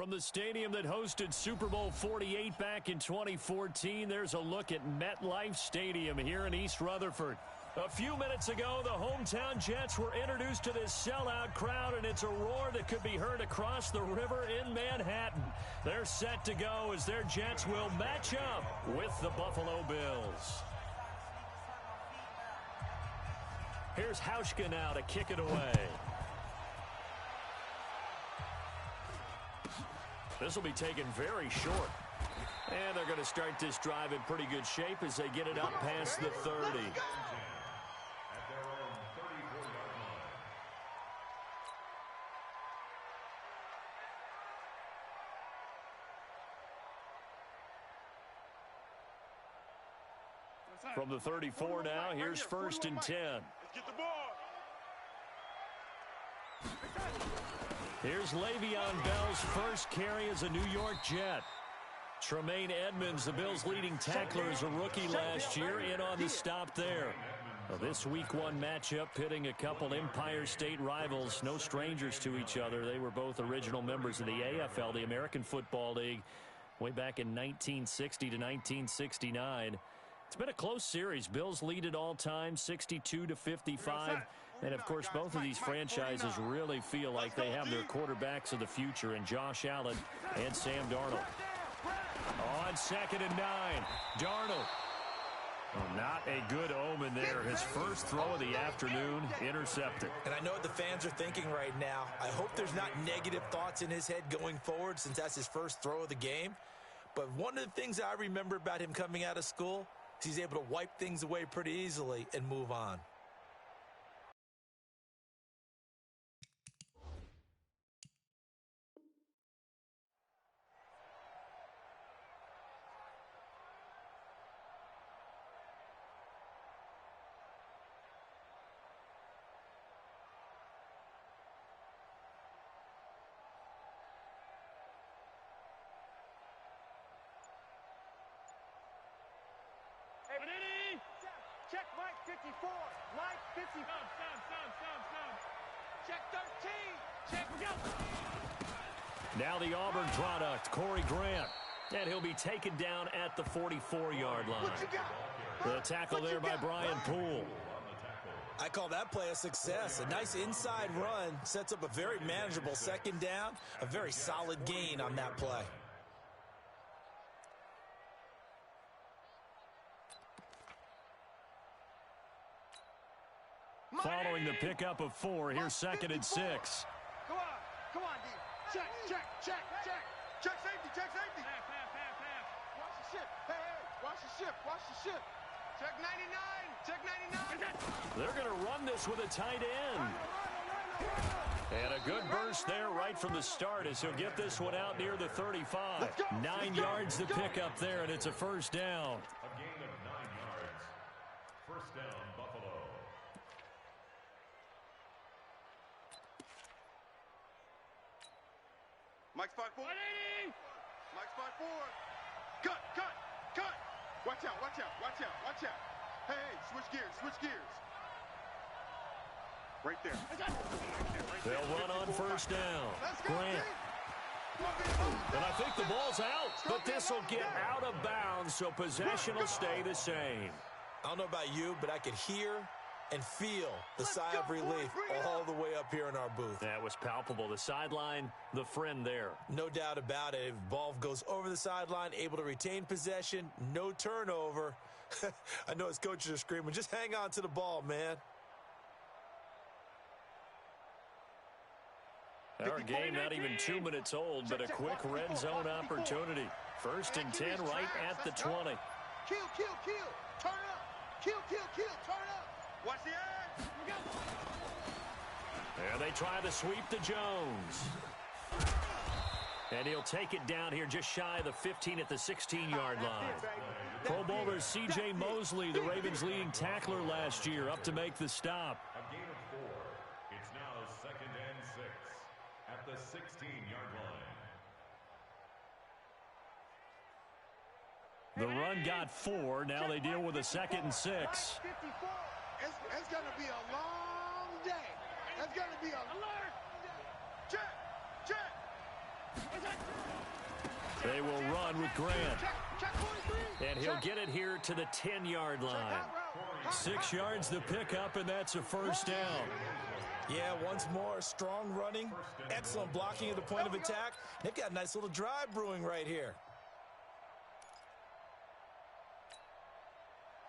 From the stadium that hosted Super Bowl 48 back in 2014, there's a look at MetLife Stadium here in East Rutherford. A few minutes ago, the hometown Jets were introduced to this sellout crowd, and it's a roar that could be heard across the river in Manhattan. They're set to go as their Jets will match up with the Buffalo Bills. Here's Hauschka now to kick it away. This will be taken very short. And they're going to start this drive in pretty good shape as they get it up past the 30. From the 34 now, here's 1st and 10. Let's get the ball. Here's Le'Veon Bell's first carry as a New York Jet. Tremaine Edmonds, the Bills' leading tackler, as a rookie last year, in on the stop there. Well, this Week 1 matchup pitting a couple Empire State rivals, no strangers to each other. They were both original members of the AFL, the American Football League, way back in 1960 to 1969. It's been a close series. Bills lead it all time, 62-55. And, of course, both of these franchises really feel like they have their quarterbacks of the future in Josh Allen and Sam Darnold. On 2nd and 9, Darnold. Well, not a good omen there. His first throw of the afternoon, intercepted. And I know what the fans are thinking right now. I hope there's not negative thoughts in his head going forward since that's his first throw of the game. But one of the things I remember about him coming out of school is he's able to wipe things away pretty easily and move on. Check Mike 54. Mike 50. Stop. Check 13. Check, go. Now the Auburn product, Corey Grant. And he'll be taken down at the 44-yard line. The tackle there by Brian Poole. I call that play a success. A nice inside run sets up a very manageable 2nd down. A very solid gain on that play. Following the pickup of 4, here's 2nd and 6. Come on, D. Check. Check safety. Pass. Watch the ship. Hey, watch the ship. Check 99. They're going to run this with a tight end. And a good burst there right from the start as he'll get this one out near the 35. 9 yards to pick up there, and it's a 1st down. A gain of 9 yards. 1st down, Buffalo. Mike spot 4. Mike spot 4. Cut. Watch out. Hey, switch gears. Right there. They'll run on 1st down. Grant. And I think the ball's out, but this will get out of bounds, so possession will stay the same. I don't know about you, but I could hear and feel the sigh of relief all the way up here in our booth. That was palpable. The sideline, the friend there. No doubt about it. If the ball goes over the sideline, able to retain possession, no turnover. I know his coaches are screaming, just hang on to the ball, man. Our game not even 2 minutes old, but a quick red zone opportunity. 1st and 10 right at the 20. Kill. Turn up. Kill. Turn up. Watch the edge. And they try to sweep to Jones. And he'll take it down here just shy of the 15 at the 16-yard line. Pro Bowler C.J. Mosley, the Ravens' leading tackler last year, up to make the stop. A gain of 4. It's now 2nd and 6 at the 16-yard line. The run got 4. Now they deal with a 2nd and 6. It's going to be a long day. It's going to be a alert. Check. They will run with Grant. And he'll get it here to the 10-yard line. 6 yards the pickup, and that's a first down. Yeah, once more, strong running, excellent blocking at the point of attack. They've got a nice little drive brewing right here.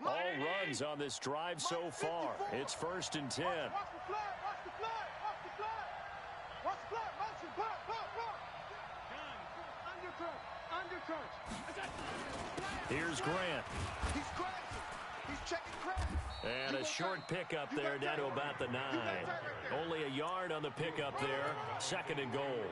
All runs on this drive so far. It's 1st and 10. Watch the flag, watch the flag, watch the flag. Watch the flag, motion, block. Undercut. Here's Grant. He's crashing. He's checking crash. And a short pickup there down to about the 9. Only a yard on the pickup there. 2nd and goal.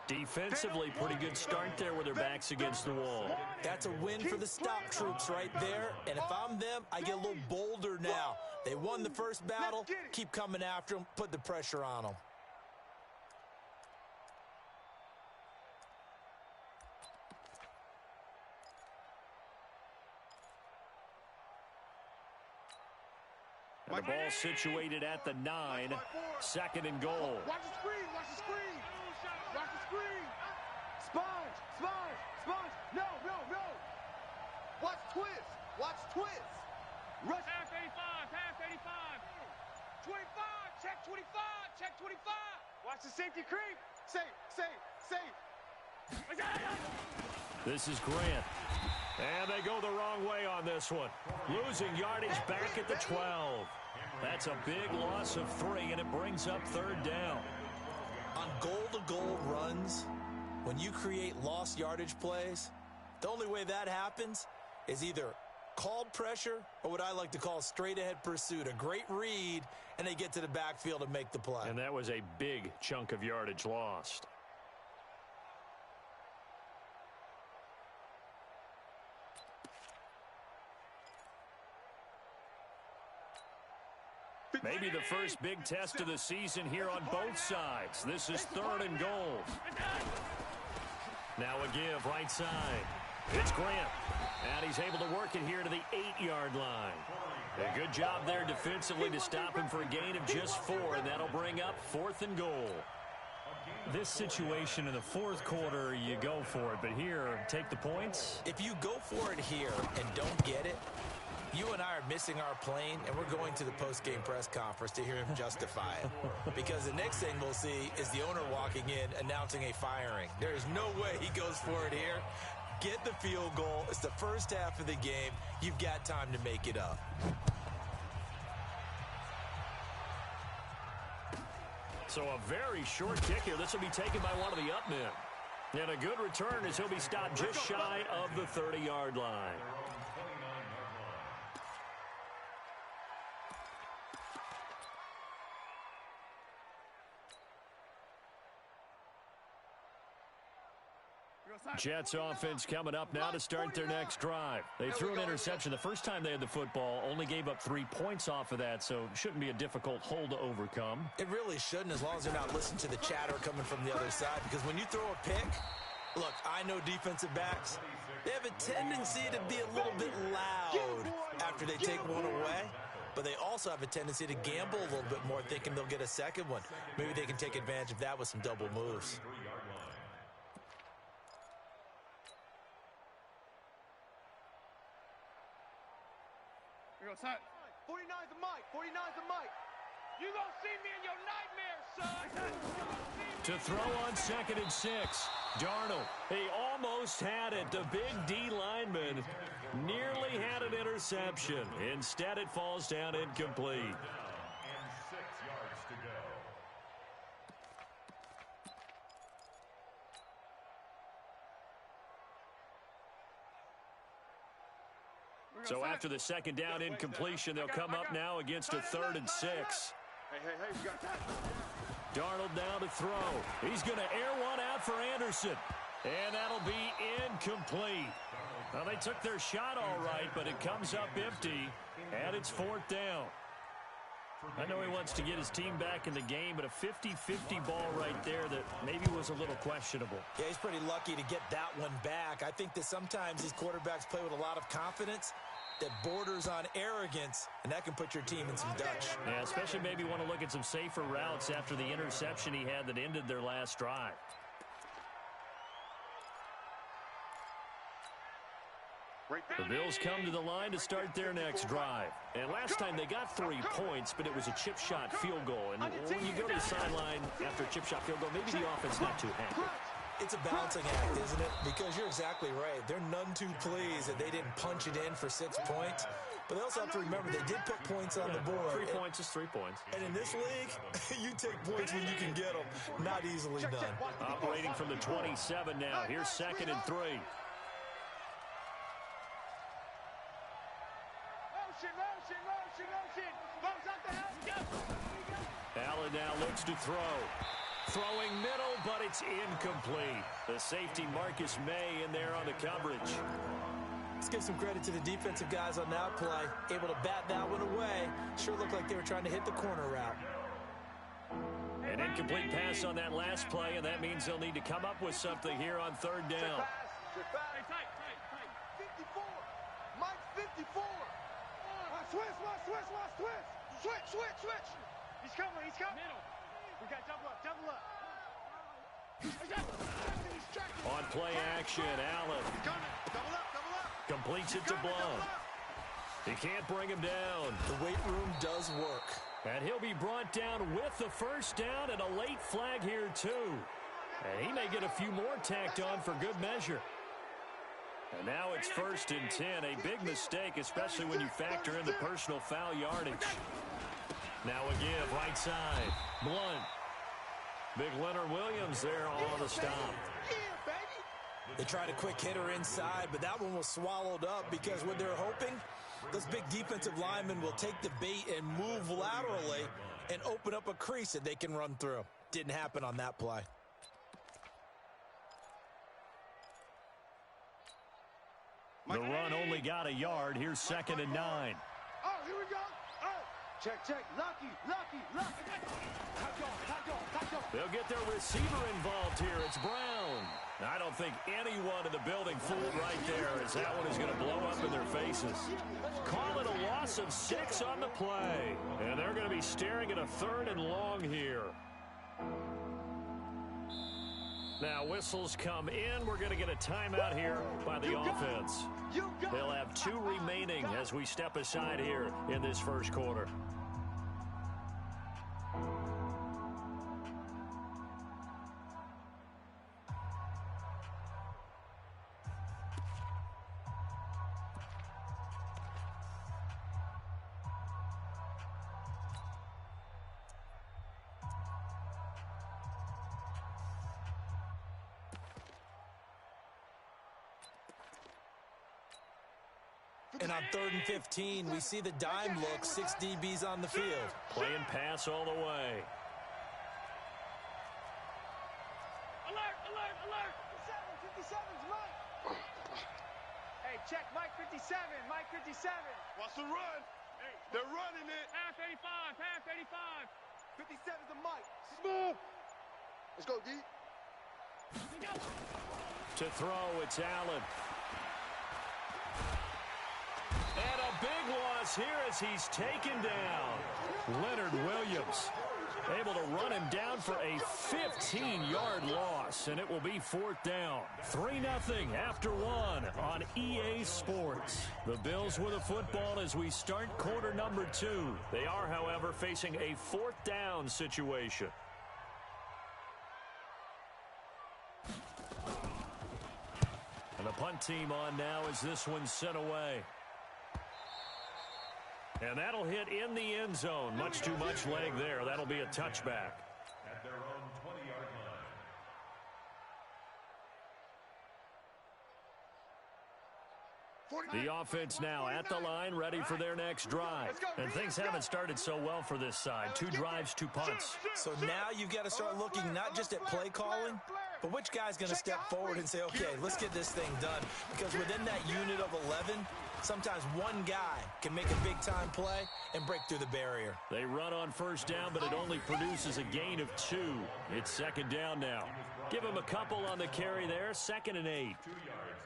Defensively, pretty good start there with their backs against the wall. That's a win for the stop troops right there. And if I'm them, I get a little bolder now. They won the first battle. Keep coming after them. Put the pressure on them. And the ball situated at the 9. 2nd and goal. Watch the screen, watch the screen. Watch the screen. Sponge. No. Watch twist. Rush. Pass 85. 25, check 25. Watch the safety creep. Safe. This is Grant. And they go the wrong way on this one. Losing yardage back at the 12. That's a big loss of 3, and it brings up 3rd down. On goal-to-goal runs, when you create lost yardage plays, the only way that happens is either called pressure or what I like to call straight-ahead pursuit. A great read, and they get to the backfield and make the play. And that was a big chunk of yardage lost. Maybe the first big test of the season here on both sides. This is 3rd and goal. Now a give right side. It's Grant. And he's able to work it here to the 8-yard line. A good job there defensively to stop him for a gain of just 4, and that'll bring up 4th and goal. This situation in the 4th quarter, you go for it. But here, take the points. If you go for it here and don't get it, you and I are missing our plane, and we're going to the post-game press conference to hear him justify it. Because the next thing we'll see is the owner walking in, announcing a firing. There is no way he goes for it here. Get the field goal. It's the first half of the game. You've got time to make it up. So a very short kick here. This will be taken by one of the up men. And a good return as he'll be stopped just shy of the 30-yard line. Jets offense coming up now to start their next drive. They threw an interception the first time they had the football, only gave up 3 points off of that, so shouldn't be a difficult hole to overcome. It really shouldn't, as long as they're not listening to the chatter coming from the other side, because when you throw a pick, look, I know defensive backs, they have a tendency to be a little bit loud after they take one away, but they also have a tendency to gamble a little bit more, thinking they'll get a second one. Maybe they can take advantage of that with some double moves. Here goes Hunt. 49's the mic. 49's the mic. You gonna see me in your nightmares, son. To throw on 2nd and 6. Darnold, he almost had it. The big D lineman nearly had an interception. Instead, it falls down incomplete. And 6 yards to go. So after the 2nd down incompletion, they'll come up now against a 3rd and 6. Hey, we got that. Darnold now to throw. He's going to air one out for Anderson. And that'll be incomplete. Well, they took their shot all right, but it comes up empty, and it's 4th down. I know he wants to get his team back in the game, but a 50-50 ball right there that maybe was a little questionable. Yeah, he's pretty lucky to get that one back. I think that sometimes these quarterbacks play with a lot of confidence that borders on arrogance, and that can put your team in some Dutch. Yeah, especially maybe want to look at some safer routes after the interception he had that ended their last drive. The Bills come to the line to start their next drive. And last time they got 3 points, but it was a chip shot field goal. And when you go to the sideline after a chip shot field goal, maybe the offense not too happy. It's a balancing act, isn't it? Because you're exactly right. They're none too pleased that they didn't punch it in for 6 points. But they also have to remember they did put points on the board. 3 points is 3 points. And in this league, you take points when you can get them. Not easily done. Operating from the 27 now. Here's 2nd and 3. Allen now looks to throw. Throwing middle, but it's incomplete. The safety Marcus May in there on the coverage. Let's give some credit to the defensive guys on that play. Able to bat that one away. Sure looked like they were trying to hit the corner route. An incomplete pass on that last play, and that means they'll need to come up with something here on 3rd down. 54. Mike 54. Switch. He's coming. Middle. We got double up. On play action, Allen Double up. completes it to Blunt. He can't bring him down. The weight room does work. And he'll be brought down with the 1st down and a late flag here, too. And he may get a few more tacked on for good measure. And now it's 1st and 10. A big mistake, especially when you factor in the personal foul yardage. Now a give, right side. Blunt. Big Leonard Williams there on the stop. They tried a quick hitter inside, but that one was swallowed up because what they're hoping, those big defensive linemen will take the bait and move laterally and open up a crease that they can run through. Didn't happen on that play. The run only got a yard. Here's 2nd and 9. Oh, here we go. Oh, check. Lucky. They'll get their receiver involved here. It's Brown. I don't think anyone in the building fooled right there, as that one is going to blow up in their faces. Call it a loss of 6 on the play. And they're going to be staring at a 3rd and long here. Now whistles come in. We're going to get a timeout here by the offense. They'll have 2 remaining as we step aside here in this 1st quarter. And on 3rd and 15, we see the dime look, 6 DBs on the field. Playing pass all the way. Alert. 57's Mike. Hey, check Mike 57. Watch the run. They're running it. Pass 85. 57's the Mike. Smooth. Let's go, D. To throw, it's Allen. And a big loss here as he's taken down. Leonard Williams able to run him down for a 15-yard loss, and it will be 4th down. 3-0 after 1 on EA Sports. The Bills with a football as we start quarter number 2. They are, however, facing a 4th down situation. And the punt team on now as this one's sent away. And that'll hit in the end zone. Much too much leg there. That'll be a touchback. At their own 20-yard line. The offense now at the line, ready for their next drive. And things haven't started so well for this side. 2 drives, 2 punts. So now you've got to start looking not just at play calling, but which guy's going to step forward and say, okay, let's get this thing done. Because within that unit of 11, sometimes one guy can make a big-time play and break through the barrier. They run on 1st down, but it only produces a gain of 2. It's 2nd down now. Give him a couple on the carry there. 2nd and 8. 2 yards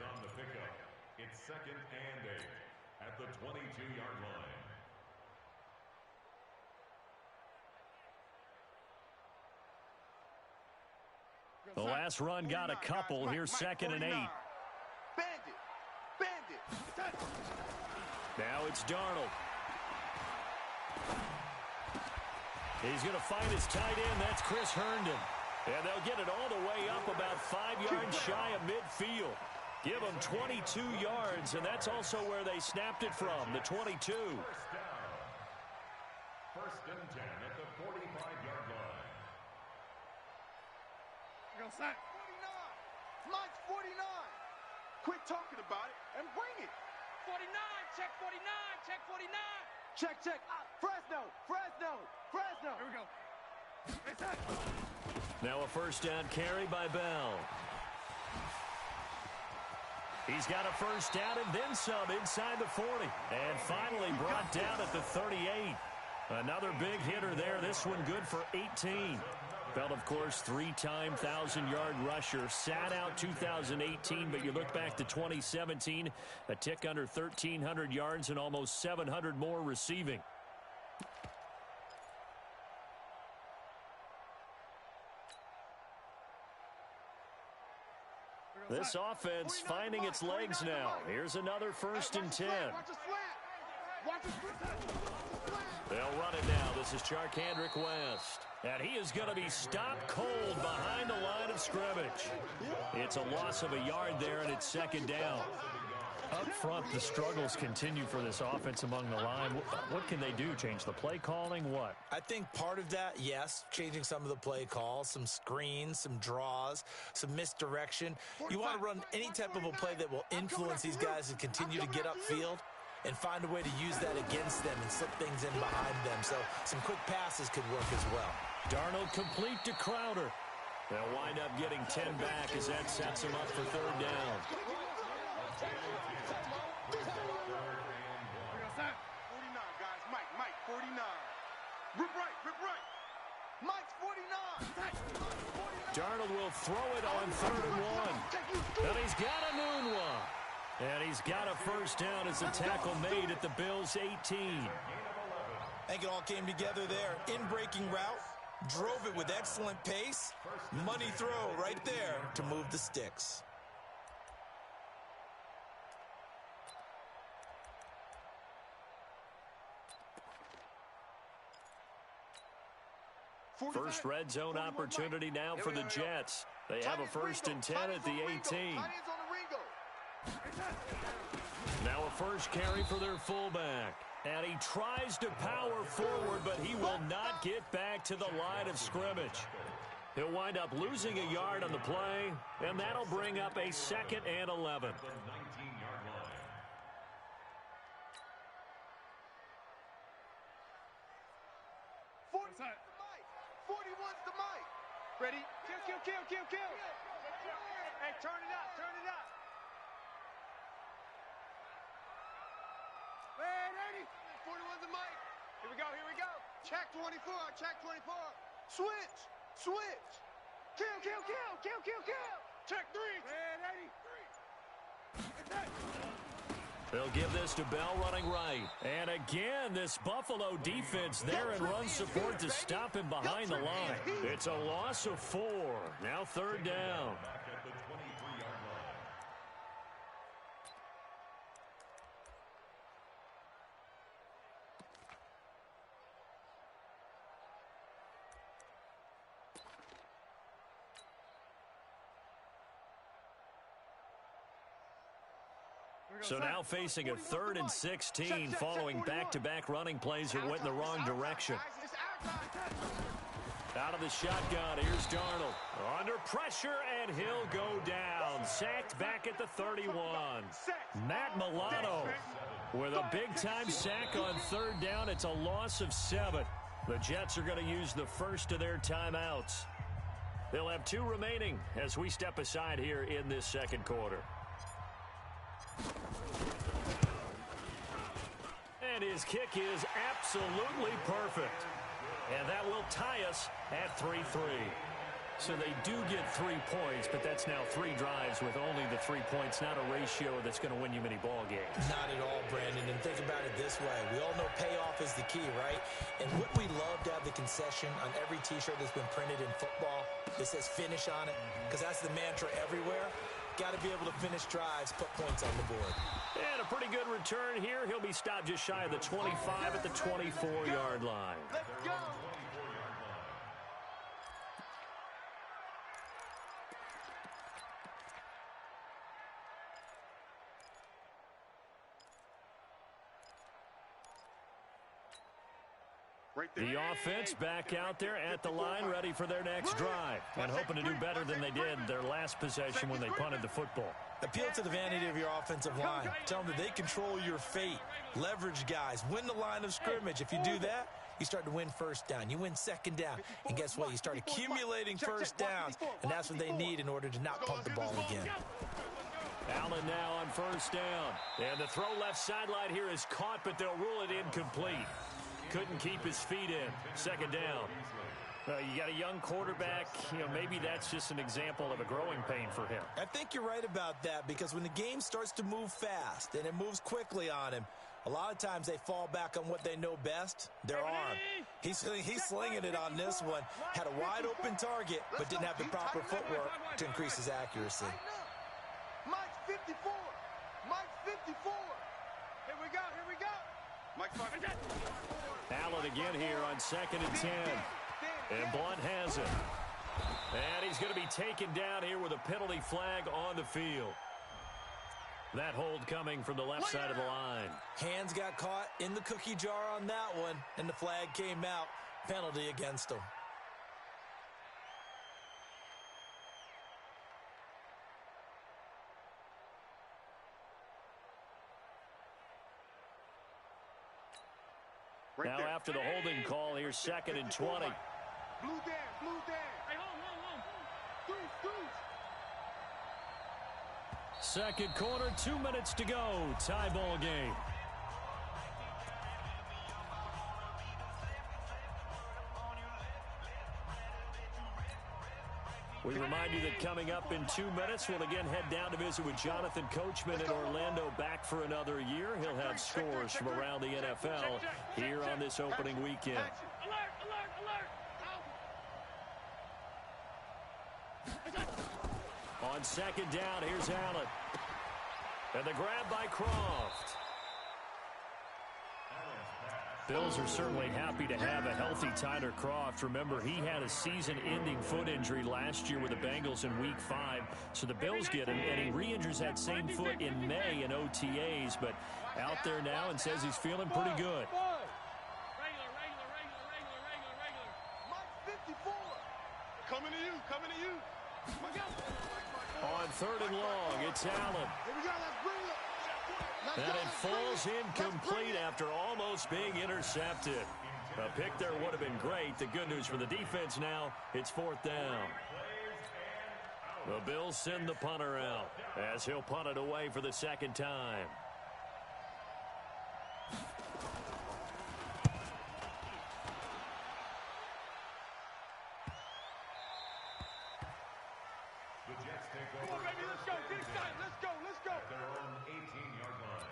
on the pickup. It's 2nd and 8 at the 22-yard line. The last run got a couple. Here's 2nd and 8. Bandit. it's Darnold. He's going to find his tight end. That's Chris Herndon. And they'll get it all the way up about 5 yards shy of midfield. Give them 22 yards, and that's also where they snapped it from, the 22. First and 10 at the 45-yard line. Go sack. 49. Mike's 49. Quit talking about it and bring it. 49, check 49, check 49. Check, check. Fresno, Fresno, Fresno. Here we go. Now a first down carry by Bell. He's got a first down and then some inside the 40. And finally brought down at the 38. Another big hitter there. This one good for 18. Bell, of course, three-time 1,000-yard rusher. Sat out 2018, but you look back to 2017, a tick under 1,300 yards and almost 700 more receiving. This offense finding its legs now. Here's another first and 10. They'll run it now. This is Charkandrick West. And he is going to be stopped cold behind the line of scrimmage. It's a loss of a yard there, and it's second down. Up front, the struggles continue for this offense among the line. What can they do? Change the play calling? What? I think part of that, yes, changing some of the play calls, some screens, some draws, some misdirection. You want to run any type of a play that will influence these guys to continue to get upfield and find a way to use that against them and slip things in behind them. So some quick passes could work as well. Darnold complete to Crowder. They'll wind up getting 10 back as that sets them up for third down. 49, guys. Mike, 49. Rip right. Mike's 49. Darnold will throw it on third and one. And he's got a noon one. And he's got a first down as the tackle made at the Bills' 18. I think it all came together there. In-breaking route, drove it with excellent pace. Money throw right there to move the sticks. First red zone opportunity now for the Jets. They have a first and 10 at the 18. Now a first carry for their fullback. And he tries to power forward, but he will not get back to the line of scrimmage. He'll wind up losing a yard on the play, and that'll bring up a second and 11. 41's the Mike. Ready? Kill. Hey, turn it up. Man, 41's the Mike. Here we go. Check 24. Switch. Kill. Check 3. Man, 83. They'll give this to Bell running right. And again, this Buffalo defense there in run support to stop him behind the line. It's a loss of 4. Now third down. So now facing a 3rd and 16 following back-to-back running plays that went in the wrong direction. Out of the shotgun, here's Darnold. Under pressure, and he'll go down. Sacked back at the 31. Matt Milano with a big-time sack on third down. It's a loss of 7. The Jets are going to use the first of their timeouts. They'll have 2 remaining as we step aside here in this second quarter. And his kick is absolutely perfect. And that will tie us at 3-3. So they do get 3 points, but that's now 3 drives with only the 3 points, not a ratio that's going to win you many ball games. Not at all, Brandon. And think about it this way. We all know payoff is the key, right? And would we love to have the concession on every T-shirt that's been printed in football that says finish on it? Because that's the mantra everywhere. Got to be able to finish drives, put points on the board. And a pretty good return here. He'll be stopped just shy of the 25 at the 24-yard line. Let's go. The offense back out there at the line, ready for their next drive, and hoping to do better than they did their last possession when they punted the football. Appeal to the vanity of your offensive line. Tell them that they control your fate. Leverage guys. Win the line of scrimmage. If you do that, you start to win first down. You win second down. And guess what? You start accumulating first downs, and that's what they need in order to not punt the ball again. Allen now on first down. And the throw left sideline here is caught, but they'll rule it incomplete. Couldn't keep his feet in. Second down. You got a young quarterback. Maybe that's just an example of a growing pain for him. I think you're right about that, because when the game starts to move fast and it moves quickly on him, a lot of times they fall back on what they know best, their arm. He's slinging it on this one. Had a wide open target, but didn't have the proper footwork to increase his accuracy. Mike's 54. Mike's 54. Here we go. Here we go. Mike's 5. Allen again here on 2nd and 10. And Blunt has it. And he's going to be taken down here with a penalty flag on the field. That hold coming from the left side of the line. Hands got caught in the cookie jar on that one, and the flag came out. Penalty against him. Now after the holding call, here's 2nd and 20. Blue down, blue down. Hey, hold. Second quarter, 2 minutes to go. Tie ball game. We remind you that coming up in 2 minutes, we'll again head down to visit with Jonathan Coachman in Orlando, back for another year. He'll have scores from around the NFL here on this opening weekend. On second down, here's Allen. And the grab by Croft. Bills are certainly happy to have a healthy Tyler Croft. Remember, he had a season-ending foot injury last year with the Bengals in Week 5. So the Bills get him, and he re-injures that same foot in May in OTAs. But out there now and says he's feeling pretty good. Regular. Mike's 54. Coming to you. On 3rd and long, it's Allen. Here we go. Let's bring it. And it falls incomplete after almost being intercepted. A pick there would have been great. The good news for the defense now, it's 4th down. The Bills send the punter out as he'll punt it away for the second time. The Jets take over. Come on, baby, let's go. Get excited. Let's go. At their own 18-yard line.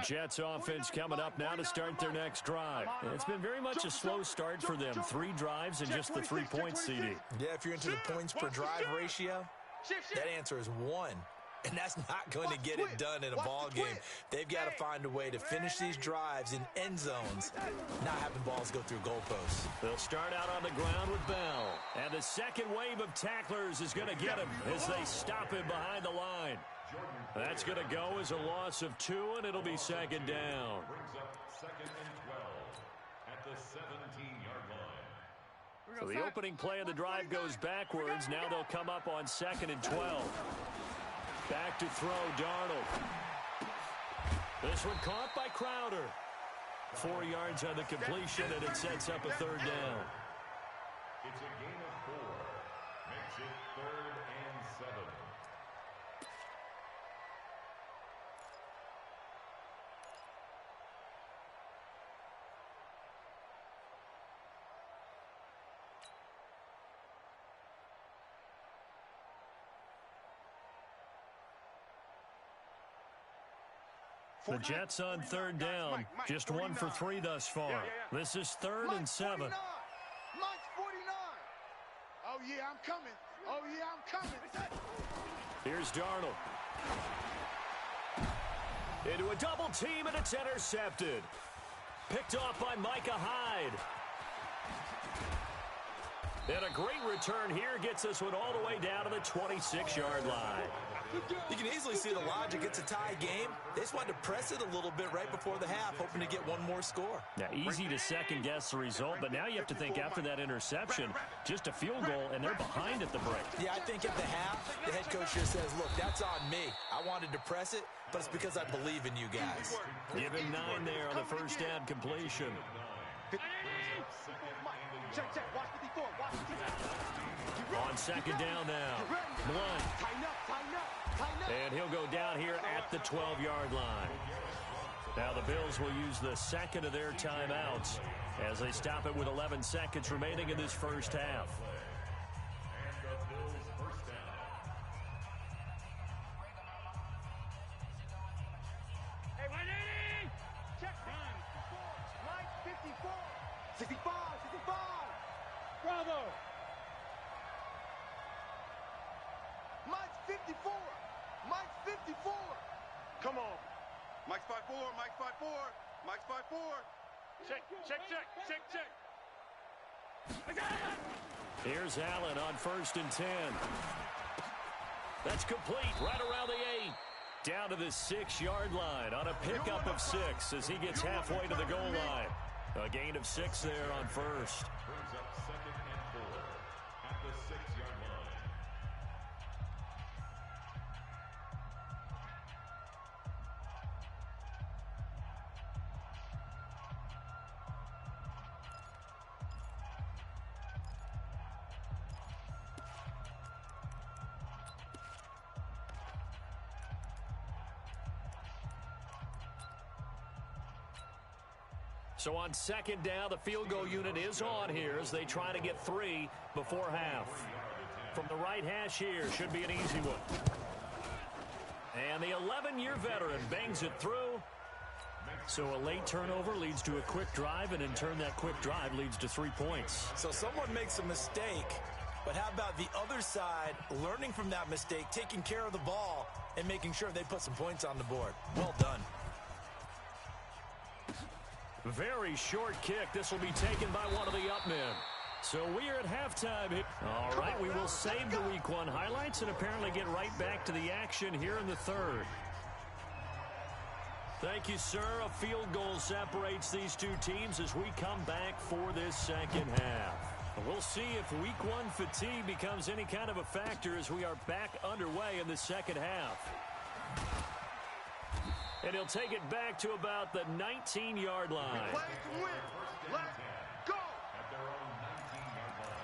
Jets offense coming up now to start their next drive. And it's been very much a slow start for them. 3 drives and just the 3 points, CD. Yeah, if you're into the points per drive ratio, that answer is 1. And that's not going to get it done in a ball game. They've got to find a way to finish these drives in end zones, not having balls go through goalposts. They'll start out on the ground with Bell. And the second wave of tacklers is going to get him as they stop him behind the line. That's going to go as a loss of 2, and it'll be second down. Brings up 2nd and 12 at the 17-yard line. So the opening play of the drive goes backwards. Now they'll come up on 2nd and 12. Back to throw, Darnold. This one caught by Crowder. 4 yards on the completion, and it sets up a 3rd down. It's a gain of 4. Makes it 3rd and 7. The Jets on third down. Just 1 for 3 thus far. This is 3rd and 7. Mike's 49. Oh, yeah, I'm coming. Oh, yeah, I'm coming. Here's Darnold. Into a double team, and it's intercepted. Picked off by Micah Hyde. And a great return here gets this one all the way down to the 26-yard line. You can easily see the logic. It's a tie game. They just wanted to press it a little bit right before the half, hoping to get one more score. Now, easy to second-guess the result, but now you have to think after that interception, just a field goal, and they're behind at the break. Yeah, I think at the half, the head coach just says, look, that's on me. I wanted to press it, but it's because I believe in you guys. Give him 9 there on the first down completion. Check, watch 54, watch 54. On second down now. Blunt. Tighten up. And he'll go down here at the 12-yard line. Now the Bills will use the second of their timeouts as they stop it with 11 seconds remaining in this first half. Hey, 180! Check. 54. 65. Bravo! Mike's 54. Mike's 54. Come on. Mike's 5'4", Mike's 5'4", Mike's 5'4". Check. Here's Allen on 1st and 10. That's complete right around the 8. Down to the 6-yard line on a pickup of 6 as he gets halfway to the goal line. A gain of 6 there on first. Brings up 2nd and 4 at the 6-yard line. So on second down, the field goal unit is on here as they try to get 3 before half. From the right hash here, should be an easy one. And the 11-year veteran bangs it through. So a late turnover leads to a quick drive, and in turn that quick drive leads to 3 points. So someone makes a mistake, but how about the other side learning from that mistake, taking care of the ball, and making sure they put some points on the board? Well done. Very short kick. This will be taken by one of the up men. So we are at halftime here. All right, we will save the Week 1 highlights and apparently get right back to the action here in the third. Thank you, sir. A field goal separates these two teams as we come back for this second half. We'll see if Week 1 fatigue becomes any kind of a factor as we are back underway in the second half. And he'll take it back to about the 19-yard line. Play to win. Let's go. At their own 19-yard line.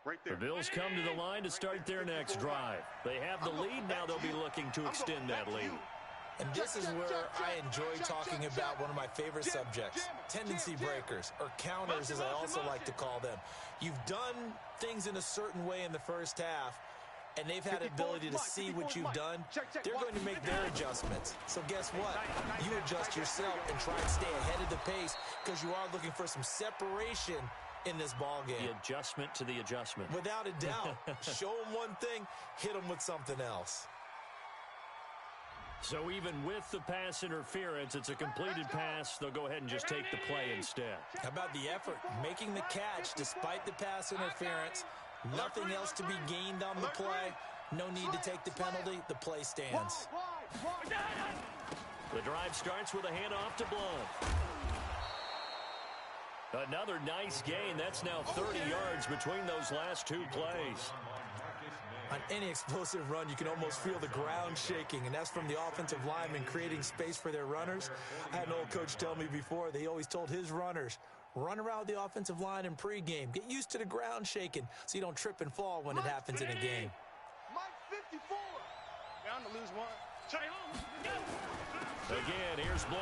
Right there. The Bills come to the line to start their next drive. They have the lead. Now they'll be looking to extend that lead. And this is where I enjoy talking about one of my favorite subjects, tendency breakers, or counters as I also like to call them. You've done things in a certain way in the first half, and they've had the ability to see what you've done. They're going to make their adjustments. So guess what? You adjust yourself and try and stay ahead of the pace because you are looking for some separation in this ball game. The adjustment to the adjustment. Without a doubt. Show them one thing, hit them with something else. So even with the pass interference, it's a completed pass. They'll go ahead and just take the play instead. How about the effort? Making the catch despite the pass interference. Nothing else to be gained on the play. No need to take the penalty. The play stands. The drive starts with a handoff to Blunt. Another nice gain. That's now 30 yards between those last two plays. On any explosive run, you can almost feel the ground shaking, and that's from the offensive linemen creating space for their runners. I had an old coach tell me before, they always told his runners, run around the offensive line in pregame. Get used to the ground shaking so you don't trip and fall when it happens in a game. Mike 54. Bound to lose one. Again, here's Blunt.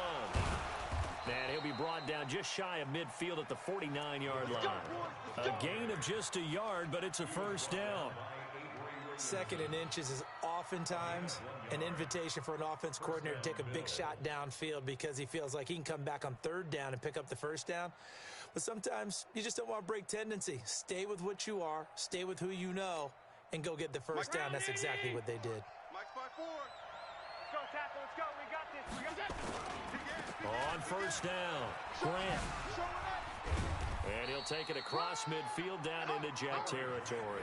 And he'll be brought down just shy of midfield at the 49-yard line. A gain of just a yard, but it's a first down. Second and inches is oftentimes an invitation for an offense coordinator to take a big shot downfield because he feels like he can come back on third down and pick up the first down. But sometimes you just don't want to break tendency. Stay with what you are, stay with who you know, and go get the first down. That's exactly what they did. Mike's 5-4. Let's go, tackle. Let's go. We got this. We got this. On first down, Grant. And he'll take it across midfield down into Jet territory.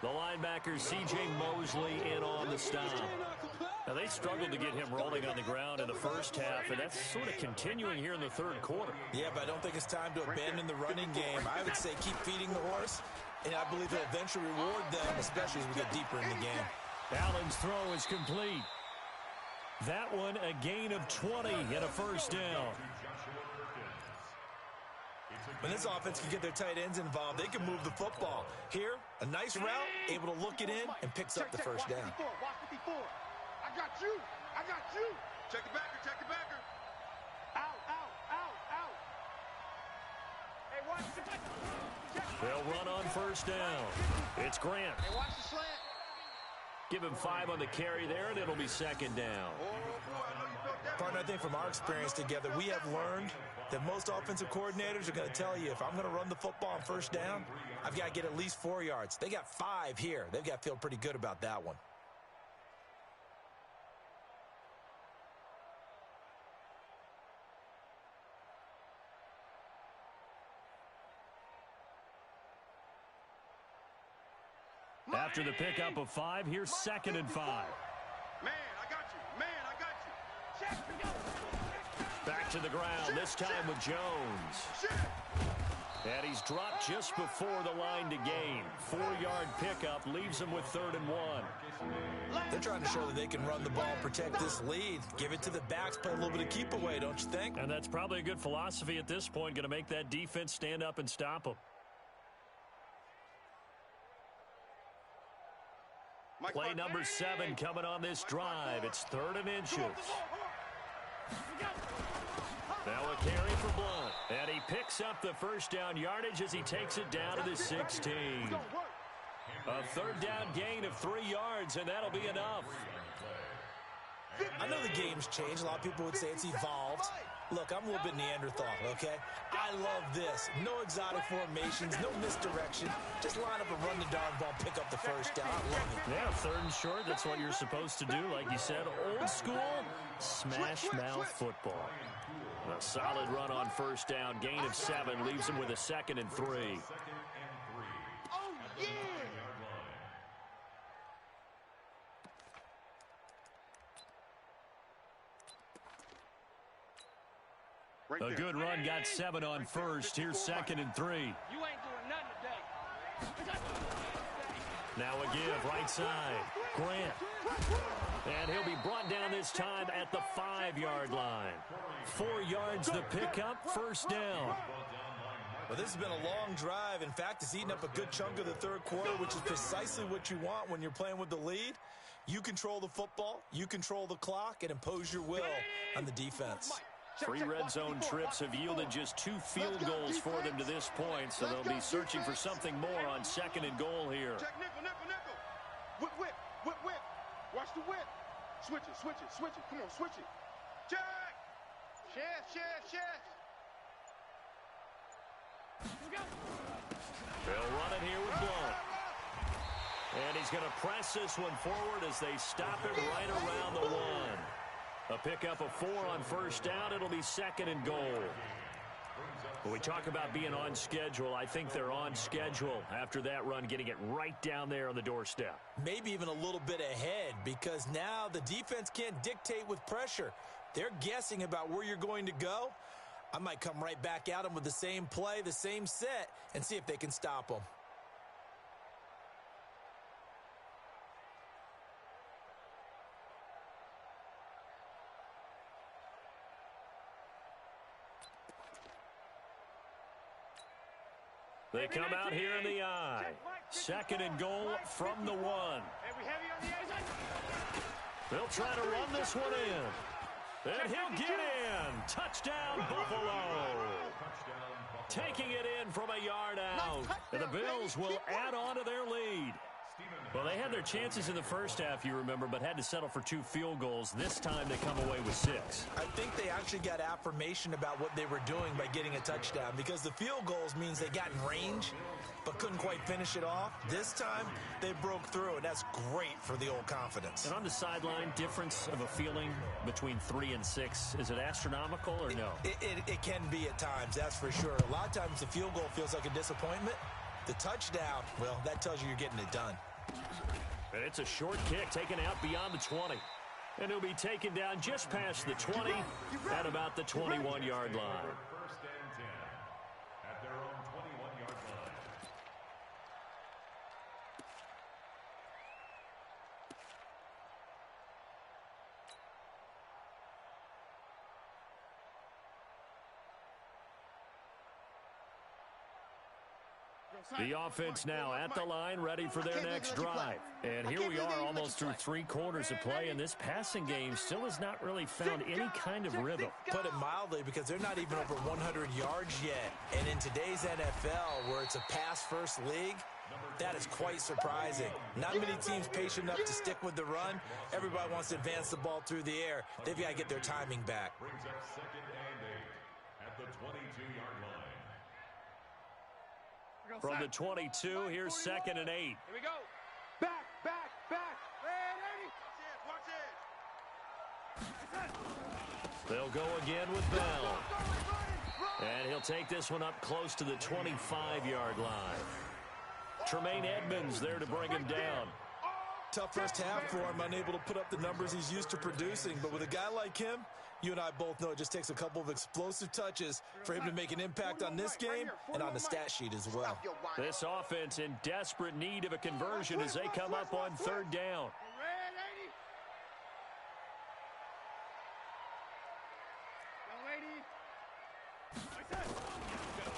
The linebacker, C.J. Mosley, in on the stop. Now, they struggled to get him rolling on the ground in the first half, and that's sort of continuing here in the third quarter. Yeah, but I don't think it's time to abandon the running game. I would say keep feeding the horse, and I believe they'll eventually reward them, especially as we get deeper in the game. Allen's throw is complete. That one, a gain of 20 and a first down. When this offense can get their tight ends involved, they can move the football. Here, a nice route, able to look it in, and picks up the first down. Watch 54. I got you. I got you. Check the backer. Check the backer. Out, out, out, out. Hey, watch the They'll run on first down. It's Grant. Hey, watch the slant. Give him 5 on the carry there, and it'll be second down. Oh, boy, I know you felt that. Partner, I think from our experience together, we have learned that most offensive coordinators are going to tell you, if I'm going to run the football on first down, I've got to get at least 4 yards. They got 5 here. They've got to feel pretty good about that one. After the pickup of 5, here's second and 5. Man, I got you. Man, I got you. Back to the ground, this time with Jones. And he's dropped just before the line to gain. 4-yard pickup leaves him with 3rd and 1. They're trying to show that they can run the ball, protect this lead. Give it to the backs, play a little bit of keep away, don't you think? And that's probably a good philosophy at this point, going to make that defense stand up and stop them. Play number 7 coming on this drive. It's 3rd and inches. Now a carry for Blunt. And he picks up the first down yardage as he takes it down to the 16. A 3rd down gain of 3 yards, and that'll be enough. I know the game's changed. A lot of people would say it's evolved. Look, I'm a little bit Neanderthal, okay? I love this. No exotic formations, no misdirection. Just line up and run the darn ball, pick up the first down. I love it. Yeah, 3rd and short, that's what you're supposed to do. Like you said, old school, smash mouth football. A solid run on first down, gain of 7, leaves him with a 2nd and 3. Oh, yeah. A good run, got 7 on first. Here's 2nd and 3. You ain't doing nothing today. Now a give, right side. Grant. And he'll be brought down this time at the 5-yard line. 4 yards the pickup, first down. Well, this has been a long drive. In fact, it's eaten up a good chunk of the third quarter, which is precisely what you want when you're playing with the lead. You control the football, you control the clock, and impose your will on the defense. 3 red zone trips have yielded just 2 field goals for them to this point, so they'll be searching for something more on 2nd and goal here. Check nickel, nickel, nickel. Whip, whip, whip, whip. Watch the whip. Switch it, switch it, switch it. Come on, switch it. Check. Shift. They'll run it here with Blunt. And he's going to press this one forward as they stop it right around the 1. A pickup of 4 on first down. It'll be 2nd and goal. When we talk about being on schedule, I think they're on schedule after that run, getting it right down there on the doorstep. Maybe even a little bit ahead, because now the defense can't dictate with pressure. They're guessing about where you're going to go. I might come right back at them with the same play, the same set, and see if they can stop them. They come out here in the I. 2nd and goal from the 1. Hey, we heavy on the edge. They'll try to run this one in. And he'll get in. Touchdown, Buffalo. Taking it in from a yard out. And the Bills will add on to their lead. Well, they had their chances in the first half, you remember, but had to settle for 2 field goals. This time they come away with 6. I think they actually got affirmation about what they were doing by getting a touchdown, because the field goals means they got in range but couldn't quite finish it off. This time they broke through, and that's great for the old confidence. And on the sideline, difference of a feeling between 3 and 6, is it astronomical or no? It can be at times, that's for sure. A lot of times the field goal feels like a disappointment. The touchdown, well, that tells you you're getting it done. And it's a short kick taken out beyond the 20. And it'll be taken down just past the 20 at about the 21-yard line. First and 10 at their own 21-yard line. The offense now at the line, ready for their next drive. And here we are almost through 3 quarters of play, and this passing game still has not really found any kind of rhythm. Put it mildly, because they're not even over 100 yards yet. And in today's NFL, where it's a pass-first league, that is quite surprising. Not many teams patient enough to stick with the run. Everybody wants to advance the ball through the air. They've got to get their timing back. Brings up 2nd and 8 at the 22-yard line. From the 22, here's 2nd and 8. Here we go. Back, back, back. Ready? They'll go again with Bell. And he'll take this one up close to the 25-yard line. Tremaine Edmonds there to bring him down. Tough first half for him, unable to put up the numbers he's used to producing. But with a guy like him, you and I both know it just takes a couple of explosive touches for him to make an impact on this game and on the stat sheet as well. This offense in desperate need of a conversion as they come up on 3rd down.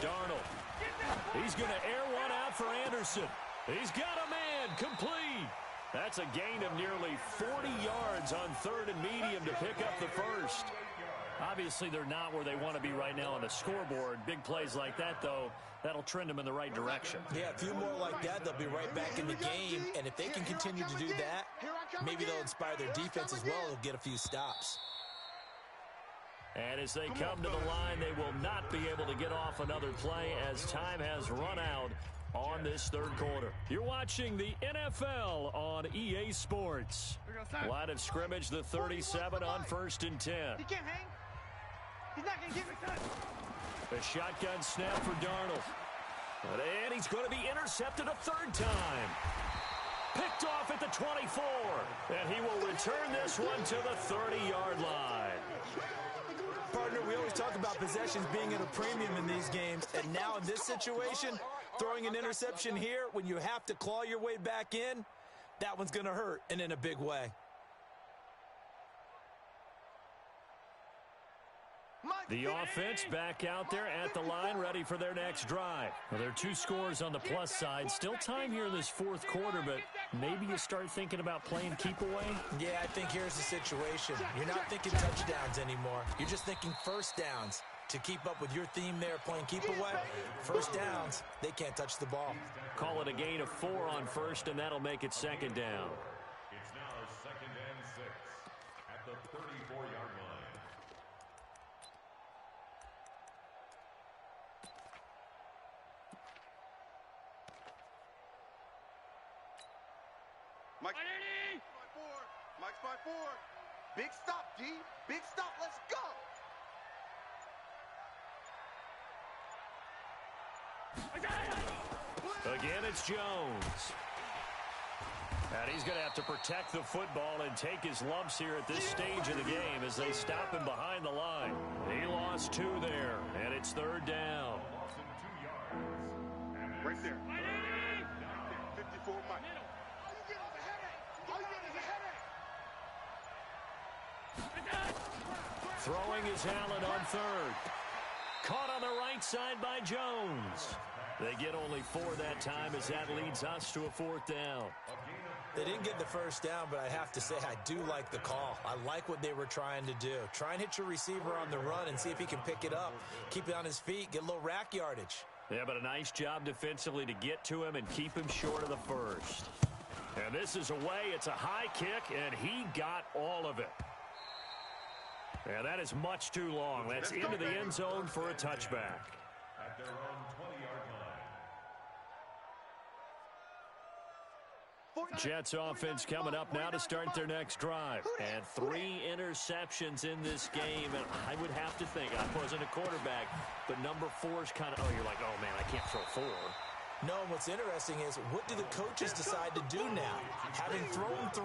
Darnold. He's going to air one out for Anderson. He's got a man complete. That's a gain of nearly 40 yards on 3rd and medium to pick up the first. Obviously, they're not where they want to be right now on the scoreboard. Big plays like that, though, that'll trend them in the right direction. Yeah, a few more like that, they'll be right back in the game. And if they can continue to do that, maybe they'll inspire their defense as well. They'll get a few stops. And as they come to the line, they will not be able to get off another play as time has run out on this 3rd quarter. You're watching the NFL on EA Sports. Line of scrimmage, the 37 on 1st and 10. He can't hang. He's not going to give it. A shotgun snap for Darnold. And he's going to be intercepted a 3rd time. Picked off at the 24. And he will return this one to the 30-yard line. Partner, we always talk about possessions being at a premium in these games, and now in this situation, throwing an interception here when you have to claw your way back in, that one's going to hurt, and in a big way. The offense back out there at the line, ready for their next drive. Well, there are 2 scores on the plus side. Still time here in this 4th quarter, but maybe you start thinking about playing keep away? Yeah, I think here's the situation. You're not thinking touchdowns anymore. You're just thinking first downs. To keep up with your theme there, playing keep away, first downs, they can't touch the ball. Call it a gain of 4 on 1st, and that'll make it 2nd down. It's now 2nd and 6 at the 34-yard line. Mike's 5-4. Mike's 5-4. Big stop, D. Big stop. Let's go. Again, it's Jones. And he's going to have to protect the football and take his lumps here at this stage of the game as they stop him behind the line. He lost 2 there, and it's 3rd down. Right there. 54 Mike. Throwing his Allen on 3rd. Caught on the right side by Jones. They get only 4 that time as that leads us to a 4th down. They didn't get the first down, but I have to say I do like the call. I like what they were trying to do. Try and hit your receiver on the run and see if he can pick it up. Keep it on his feet, get a little rack yardage. Yeah, but a nice job defensively to get to him and keep him short of the first. And this is away. It's a high kick, and he got all of it. And that is much too long. That's into the end zone for a touchback. At their own 20-yard line. Jets offense coming up now to start their next drive. And 3 interceptions in this game. And I would have to think, I wasn't a quarterback, but number 4 is kind of, oh, you're like, oh, man, I can't throw 4. No, what's interesting is what do the coaches decide to do now? Having thrown 3,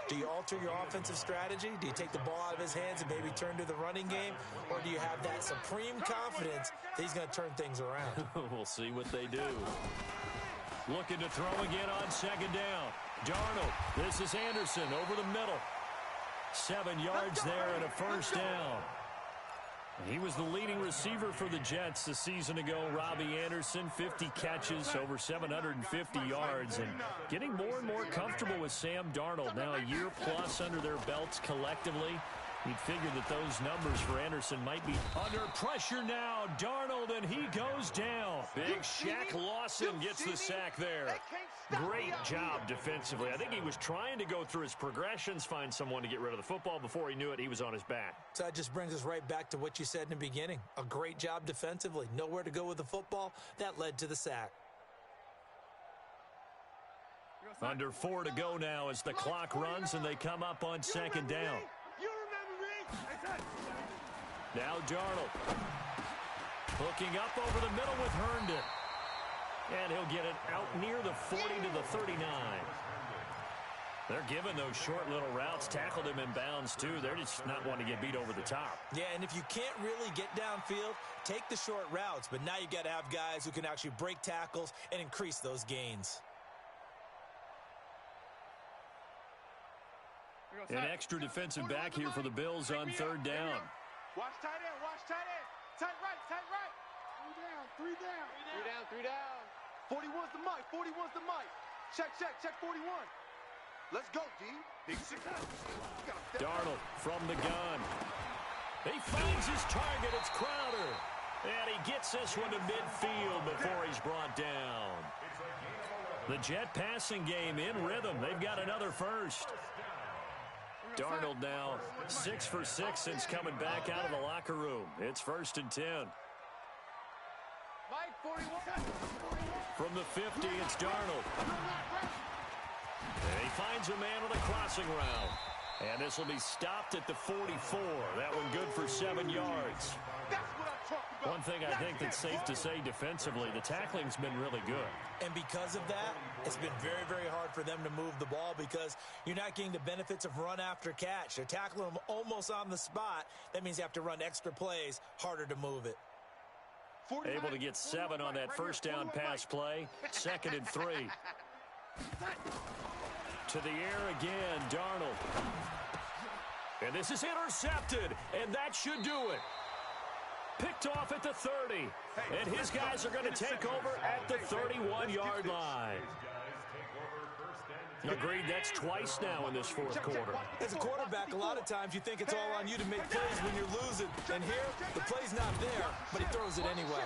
do you alter your offensive strategy? Do you take the ball out of his hands and maybe turn to the running game? Or do you have that supreme confidence that he's going to turn things around? We'll see what they do. Looking to throw again on second down. Darnold, this is Anderson over the middle. 7 yards there and a first down. He was the leading receiver for the Jets a season ago. Robbie Anderson, 50 catches, over 750 yards, and getting more and more comfortable with Sam Darnold. Now a year plus under their belts collectively. You'd figure that those numbers for Anderson might be under pressure now. Darnold, and he goes down. Big Shaq Lawson gets the sack there. Great job defensively. I think he was trying to go through his progressions, find someone to get rid of the football. Before he knew it, he was on his back. So that just brings us right back to what you said in the beginning. A great job defensively. Nowhere to go with the football. That led to the sack. Under 4 to go now as the clock runs and they come up on second down. Now Darnold. Hooking up over the middle with Herndon. And he'll get it out near the 40 to the 39. They're giving those short little routes. Tackled him in bounds, too. They're just not wanting to get beat over the top. Yeah, and if you can't really get downfield, take the short routes. But now you've got to have guys who can actually break tackles and increase those gains. An extra defensive back here for the Bills on third down. Watch tight end, watch tight end. Tight right, tight right. 3 down, 3 down. 3 down, 3 down. 41's the mic, 41's the mic. Check 41. Let's go, D. Big six. Darnold from the gun. He finds his target. It's Crowder. And he gets this one to midfield before he's brought down. The Jet passing game in rhythm. They've got another first. Darnold now 6 for 6 since coming back out of the locker room. It's 1st and 10. Mike, 41. From the 50, it's Darnold. And he finds a man on the crossing route. And this will be stopped at the 44. That one good for 7 yards. One thing I think that's safe to say defensively, the tackling's been really good. And because of that, it's been very, very hard for them to move the ball because you're not getting the benefits of run after catch. They're tackling them almost on the spot. That means you have to run extra plays, harder to move it. Able to get 7 on that first down pass play. 2nd and 3. To the air again, Darnold. And this is intercepted, and that should do it. Picked off at the 30, and his guys are going to take over at the 31-yard line. Agreed, that's twice now in this 4th quarter. As a quarterback, a lot of times you think it's all on you to make plays when you're losing. And here, the play's not there, but he throws it anyway.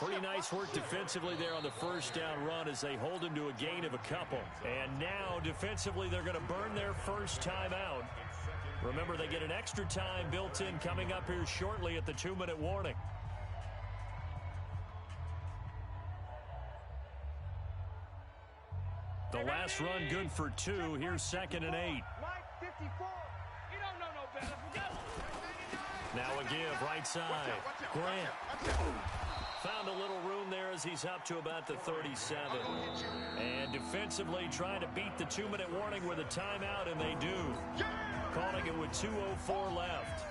Pretty nice work defensively there on the first down run as they hold him to a gain of a couple. And now, defensively, they're going to burn their first time out. Remember, they get an extra time built in coming up here shortly at the 2-minute warning. The last run good for 2. Here's 2nd and 8. Mike, 54. You don't know no better. Now a give, right side. Grant. Found a little room there as he's up to about the 37. And defensively trying to beat the 2-minute warning with a timeout, and they do. Calling it with 2:04 left.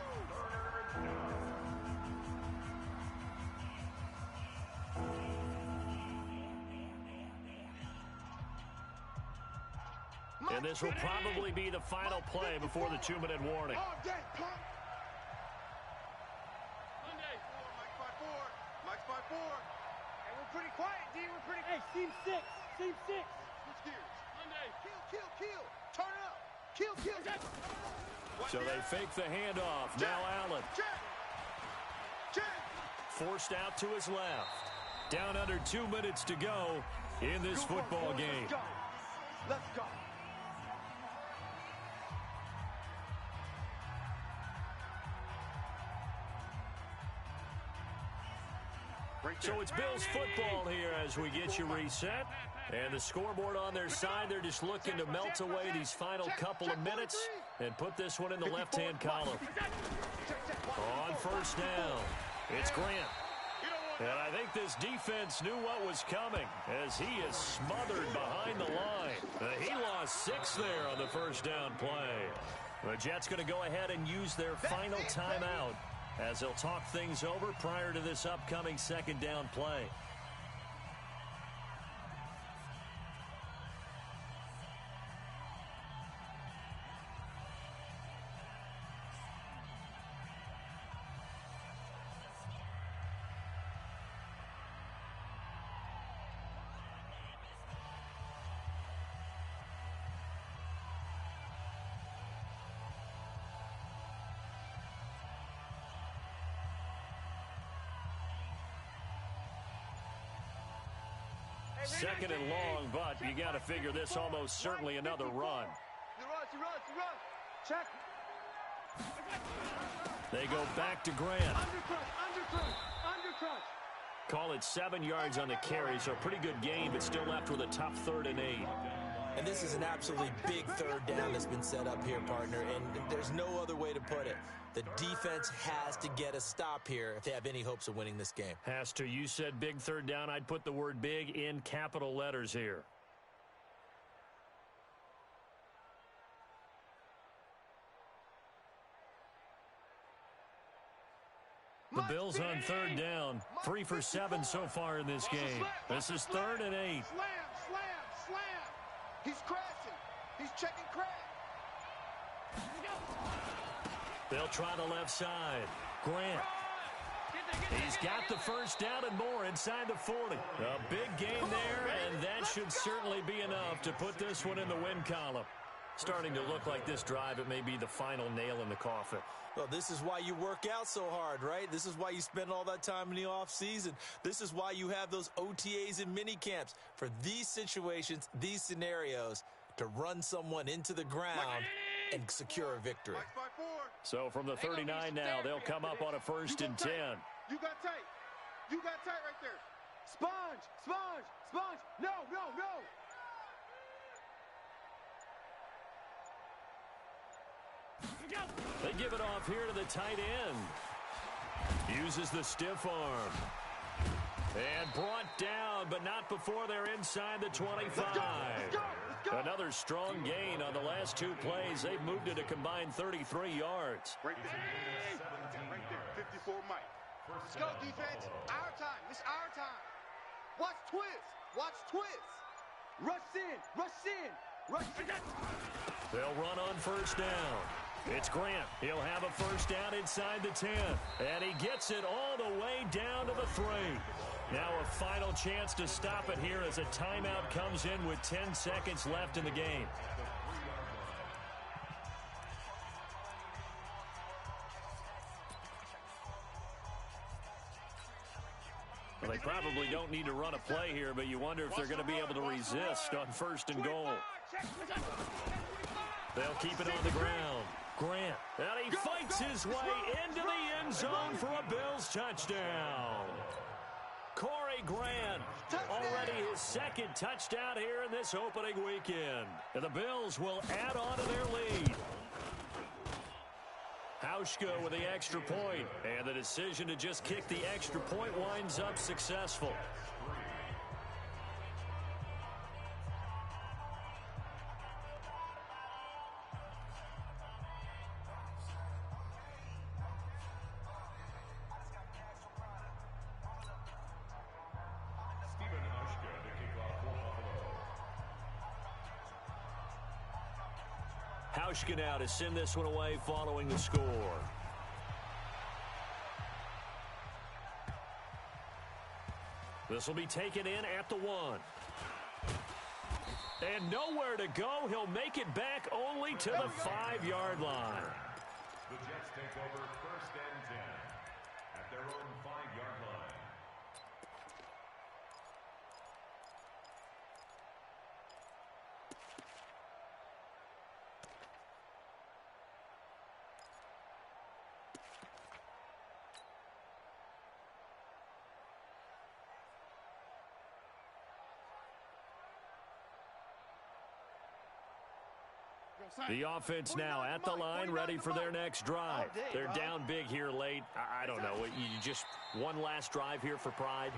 And this will probably be the final play before the 2-minute warning. Monday. Mike's 5-4. Hey, we're pretty quiet, D. We're pretty. Hey, team 6. Team 6. Switch gears. Monday. Kill. Turn up. Kill. So they fake the handoff. Now Allen. Forced out to his left. Down under 2 minutes to go in this football game. Let's go. So it's Bills football here as we get you reset. And the scoreboard on their side, they're just looking to melt away these final couple of minutes and put this one in the left-hand column. On first down, it's Grant. And I think this defense knew what was coming as he is smothered behind the line. He lost 6 there on the first down play. The Jets going to go ahead and use their final timeout as they'll talk things over prior to this upcoming second down play. Second and long, but you got to figure this almost certainly another run. He runs. Check. They go back to Grant. Undercrunch. Call it 7 yards on the carry, so a pretty good gain, but still left with a tough 3rd and 8. And this is an absolutely big third down that's been set up here, partner, and there's no other way to put it. The defense has to get a stop here if they have any hopes of winning this game. Has to. You said big third down. I'd put the word big in capital letters here. The Bills on third down. 3 for 7 so far in this game. This is 3rd and 8. Slam. He's crashing. He's checking crash. They'll try the left side. Grant. He's got the first down and more inside the 40. A big gain there, and that should certainly be enough to put this one in the win column. Starting to look like this drive, it may be the final nail in the coffin. Well, this is why you work out so hard, right? This is why you spend all that time in the offseason. This is why you have those OTAs and mini camps for these situations, these scenarios, to run someone into the ground and secure a victory. So from the 39 now, they'll come up on a 1st and 10. You got tight right there. Sponge. No. They give it off here to the tight end. Uses the stiff arm. And brought down, but not before they're inside the 25. Let's go. Another strong gain on the last 2 plays. They've moved it a combined 33 yards. Right there. 54 Mike. Let's go, defense. Our time. It's our time. Watch twist. Rush in. They'll run on first down. It's Grant. He'll have a first down inside the 10. And he gets it all the way down to the 3. Now a final chance to stop it here as a timeout comes in with 10 seconds left in the game. Well, they probably don't need to run a play here, but you wonder if they're going to be able to resist on 1st and goal. They'll keep it on the ground. Grant, and he fights his way into the end zone for a Bills touchdown. Corey Grant, already his 2nd touchdown here in this opening weekend. And the Bills will add on to their lead. Hauschka with the extra point, and the decision to just kick the extra point winds up successful. Hauschka now to send this one away following the score. This will be taken in at the 1. And nowhere to go. He'll make it back only to the 5-yard line. The Jets take over 1st and 10 at their own 5-yard line. The offense now at the line, ready for their next drive. They're down big here late. I don't know. You just one last drive here for pride.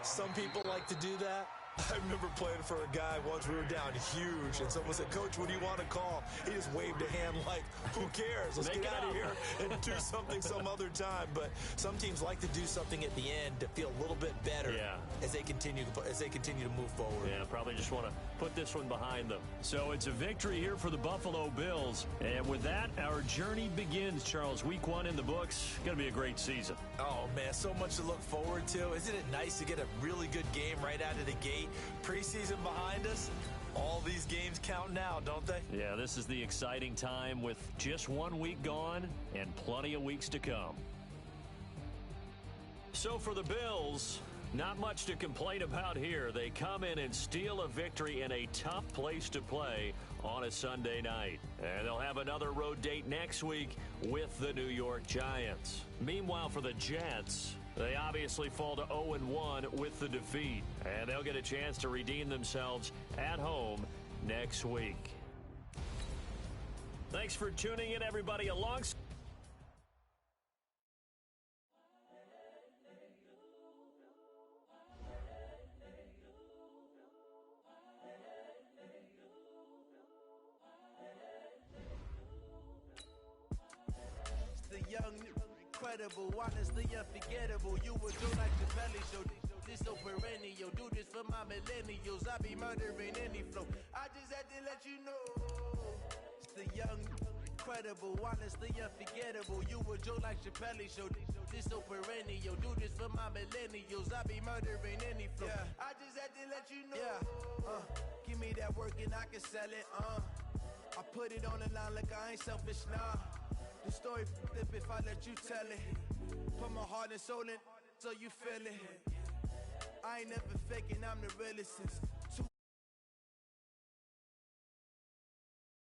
Some people like to do that. I remember playing for a guy once. We were down huge, and someone said, "Coach, what do you want to call?" He just waved a hand like, "Who cares? Let's get out of here and do something some other time." But some teams like to do something at the end to feel a little bit better as they continue to move forward. Yeah, probably just want to put this one behind them. So it's a victory here for the Buffalo Bills. And with that, our journey begins, Charles. Week 1 in the books. Going to be a great season. Oh, man, so much to look forward to. Isn't it nice to get a really good game right out of the gate? Preseason behind us. All these games count now, don't they? Yeah, this is the exciting time with just 1 week gone and plenty of weeks to come. So for the Bills, not much to complain about here. They come in and steal a victory in a tough place to play on a Sunday night. And they'll have another road date next week with the New York Giants. Meanwhile, for the Jets, they obviously fall to 0-1 with the defeat. And they'll get a chance to redeem themselves at home next week. Thanks for tuning in, everybody. Alongside incredible, honestly unforgettable. You would do like the belly show. This so perennial. Do this for my millennials. I be murdering any flow. I just had to let you know. It's the young, incredible, honestly unforgettable. You would do like the belly show. This so perennial. Do this for my millennials. I be murdering any flow. I just had to let you know. Give me that work and I can sell it. I put it on the line like I ain't selfish, nah. The story flip if I let you tell it. Put my heart and soul in so you feel it. I ain't never faking, I'm the realest since 2